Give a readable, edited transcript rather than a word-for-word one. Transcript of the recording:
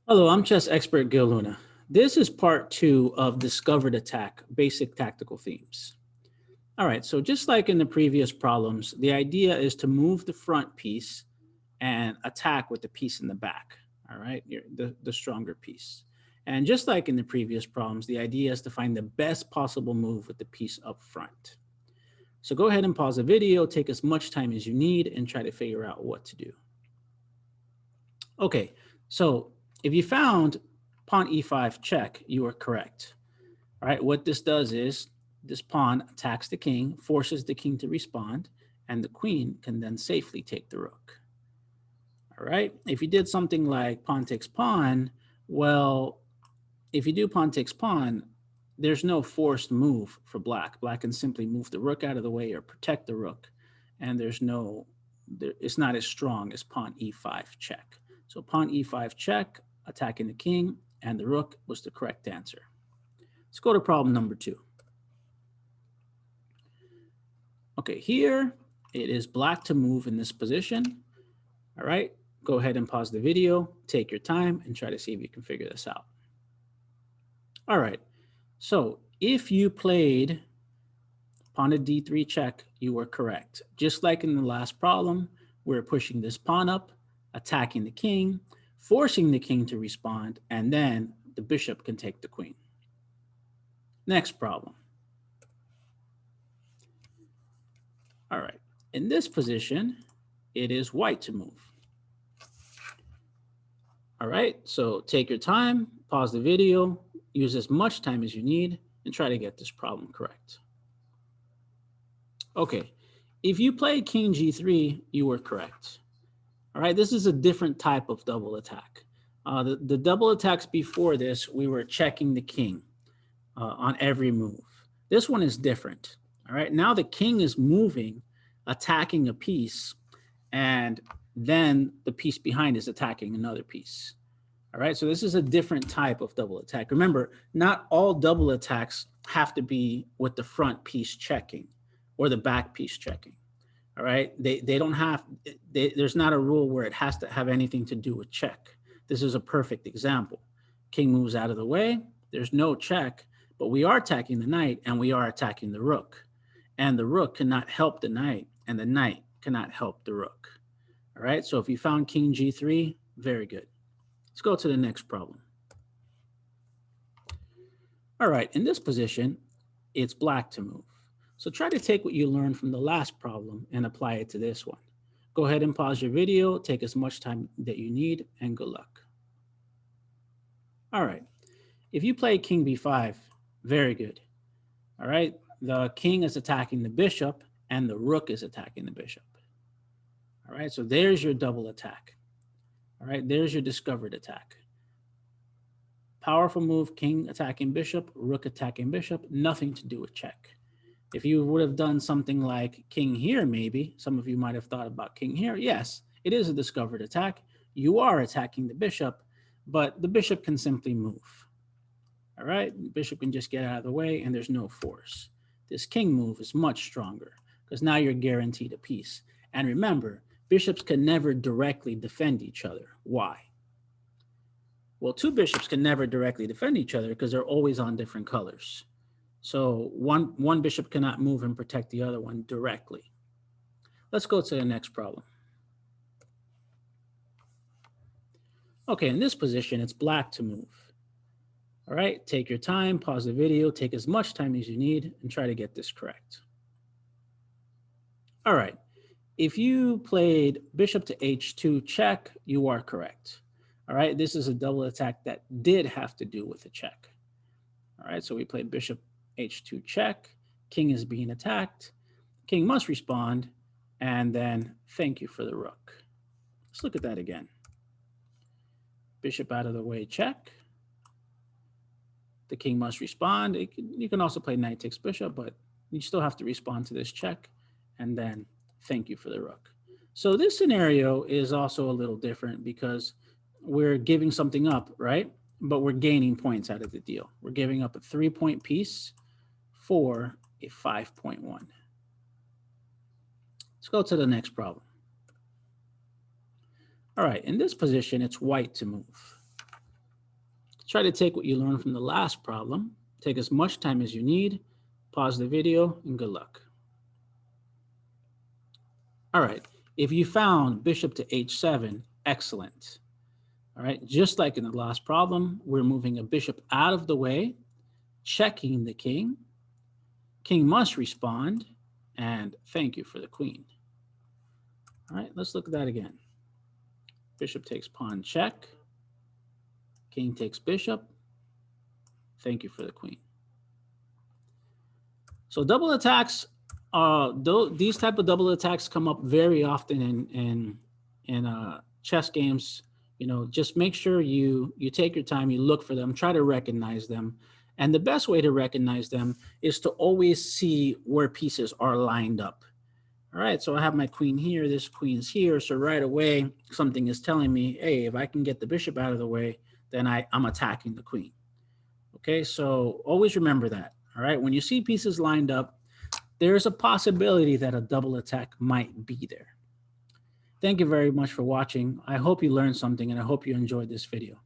Hello, I'm chess expert Gil Luna. This is part two of Discovered Attack, Basic Tactical Themes. All right, so just like in the previous problems, the idea is to move the front piece and attack with the piece in the back, all right, the stronger piece. And just like in the previous problems, the idea is to find the best possible move with the piece up front. So go ahead and pause the video, take as much time as you need, and try to figure out what to do. Okay, so if you found pawn e5 check, you are correct. All right, what this does is this pawn attacks the king, forces the king to respond, and the queen can then safely take the rook. All right, if you did something like pawn takes pawn, well, if you do pawn takes pawn, there's no forced move for black. Black can simply move the rook out of the way or protect the rook, and it's not as strong as pawn e5 check. So pawn e5 check, attacking the king, and the rook was the correct answer. Let's go to problem number two. Okay, here it is black to move in this position. All right, go ahead and pause the video, take your time, and try to see if you can figure this out. All right, so if you played pawn to d3 check, you were correct. Just like in the last problem, we're pushing this pawn up, attacking the king, forcing the king to respond, and then the bishop can take the queen. Next problem. All right, in this position, it is white to move. All right, so take your time, pause the video, use as much time as you need, and try to get this problem correct. Okay, if you played king g3, you were correct. All right, this is a different type of double attack. The double attacks before this, we were checking the king on every move. This one is different. All right, now the king is moving, attacking a piece, and then the piece behind is attacking another piece. All right, so this is a different type of double attack. Remember, not all double attacks have to be with the front piece checking or the back piece checking. All right, they don't have, there's not a rule where it has to have anything to do with check. This is a perfect example. King moves out of the way, there's no check, but we are attacking the knight and we are attacking the rook. And the rook cannot help the knight and the knight cannot help the rook. All right, so if you found king g3, very good. Let's go to the next problem. All right, in this position, it's black to move. So try to take what you learned from the last problem and apply it to this one. Go ahead and pause your video, take as much time that you need, and good luck. All right, if you play king b5, very good. All right, the king is attacking the bishop and the rook is attacking the bishop. All right, so there's your double attack. All right, there's your discovered attack. Powerful move, king attacking bishop, rook attacking bishop, nothing to do with check. If you would have done something like king here, maybe, some of you might have thought about king here. Yes, it is a discovered attack. You are attacking the bishop, but the bishop can simply move. All right, the bishop can just get out of the way and there's no force. This king move is much stronger because now you're guaranteed a piece. And remember, bishops can never directly defend each other. Why? Well, two bishops can never directly defend each other because they're always on different colors. So one bishop cannot move and protect the other one directly. Let's go to the next problem. Okay, in this position, it's black to move. All right, take your time, pause the video, take as much time as you need, and try to get this correct. All right, if you played bishop to h2 check, you are correct. All right, this is a double attack that did have to do with a check. All right, so we played bishop h2 check, king is being attacked, king must respond, and then thank you for the rook. Let's look at that again. Bishop out of the way check. The king must respond. You can also play knight takes bishop, but you still have to respond to this check, and then thank you for the rook. So this scenario is also a little different because we're giving something up, right? But we're gaining points out of the deal. We're giving up a 3-point piece for a 5-point one. Let's go to the next problem. All right, in this position, it's white to move. Try to take what you learned from the last problem. Take as much time as you need. Pause the video and good luck. All right, if you found bishop to h7, excellent. All right, just like in the last problem, we're moving a bishop out of the way, checking the king. King must respond, and thank you for the queen. All right, let's look at that again. Bishop takes pawn check. King takes bishop. Thank you for the queen. So double attacks, these type of double attacks come up very often in chess games. You know, just make sure you take your time, you look for them, try to recognize them. And the best way to recognize them is to always see where pieces are lined up. All right, so I have my queen here, this queen's here. So right away, something is telling me, hey, if I can get the bishop out of the way, then I'm attacking the queen. Okay, so always remember that. All right, when you see pieces lined up, there's a possibility that a double attack might be there. Thank you very much for watching. I hope you learned something and I hope you enjoyed this video.